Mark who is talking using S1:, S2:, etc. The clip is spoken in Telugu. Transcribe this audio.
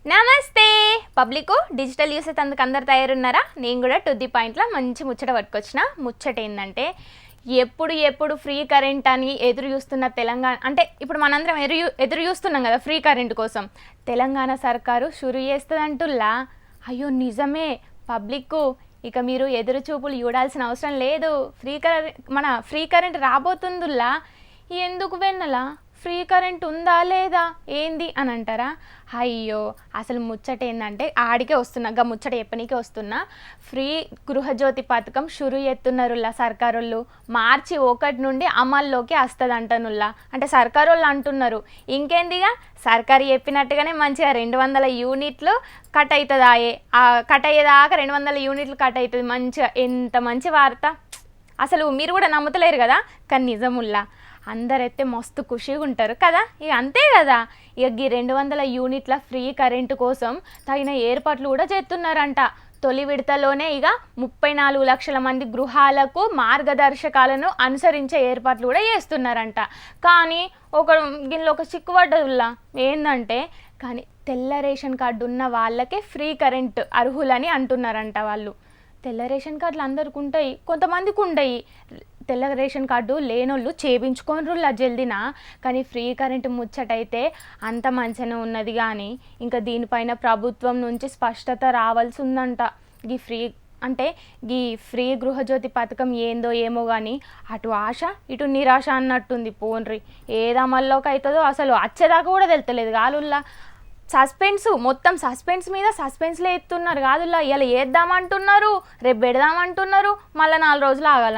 S1: నమస్తే పబ్లిక్ డిజిటల్ యూస్ అందుకు అందరు తయారున్నారా? నేను కూడా టు ది పాయింట్లో మంచి ముచ్చట పట్టుకొచ్చిన. ముచ్చట ఏంటంటే ఎప్పుడు ఫ్రీ కరెంట్ అని ఎదురు చూస్తున్న తెలంగాణ, అంటే ఇప్పుడు మనందరం ఎదురు చూస్తున్నాం కదా ఫ్రీ కరెంట్ కోసం. తెలంగాణ సర్కారు షురు చేస్తుందంటుల్లా. అయ్యో నిజమే పబ్లిక్, ఇక మీరు ఎదురు చూపులు చూడాల్సిన అవసరం లేదు. ఫ్రీ కరెంట్ రాబోతుందిలా. ఎందుకు వెన్నలా ఫ్రీ కరెంట్ ఉందా లేదా ఏంది అని అంటారా? అయ్యో అసలు ముచ్చట ఏంటంటే ఆడికే వస్తున్నా, ముచ్చట చెప్పనీకే వస్తున్నా. ఫ్రీ గృహజ్యోతి పథకం షురు ఎత్తున్నారుల్లా సర్కారోళ్ళు. మార్చి 1 నుండి అమల్లోకి వస్తుంది అంటనుల్లా. అంటే సర్కారోళ్ళు అంటున్నారు. ఇంకేందిగా సర్కారు చెప్పినట్టుగానే మంచిగా 200 యూనిట్లు కట్ అవుతుంది. కట్ అయ్యేదాకా 200 యూనిట్లు కట్ అవుతుంది. మంచిగా ఎంత మంచి వార్త. అసలు మీరు కూడా నమ్ముతలేరు కదా, కానీ నిజముల్లా అందరైతే మస్తు ఖుషిగా ఉంటారు కదా. ఇక అంతే కదా, ఇక ఈ 200 యూనిట్ల ఫ్రీ కరెంటు కోసం తగిన ఏర్పాట్లు కూడా చేస్తున్నారంట. తొలి విడతలోనే ఇక 34 లక్షల మంది గృహాలకు మార్గదర్శకాలను అనుసరించే ఏర్పాట్లు కూడా చేస్తున్నారంట. కానీ దీనిలో ఒక చిక్కుబడ్డదుల్లా ఏంటంటే, కానీ తెల్ల రేషన్ కార్డు ఉన్న వాళ్ళకే ఫ్రీ కరెంట్ అర్హులని అంటున్నారంట వాళ్ళు. తెల్ల రేషన్ కార్డులు అందరికి ఉంటాయి, కొంతమందికి ఉండయి. తెల్ల రేషన్ కార్డు లేనోళ్ళు చేయించుకోనరులా జల్దిన. కానీ ఫ్రీ కరెంటు ముచ్చటైతే అంత మంచిగానే ఉన్నది. కానీ ఇంకా దీనిపైన ప్రభుత్వం నుంచి స్పష్టత రావాల్సి ఉందంట. ఈ ఫ్రీ గృహజ్యోతి పథకం ఏందో ఏమో కానీ అటు ఆశ ఇటు నిరాశ అన్నట్టుంది. పోన్రి ఏది అమల్లోకి అవుతుందో అసలు వచ్చేదాకా కూడా తెలుస్తలేదు. కాలుల్లా మొత్తం సస్పెన్స్ మీద సస్పెన్స్లే ఎత్తున్నారు. కాదుల్లా ఇలా వేద్దామంటున్నారు, రేపు పెడదామంటున్నారు, మళ్ళీ 4 రోజులు ఆగాల.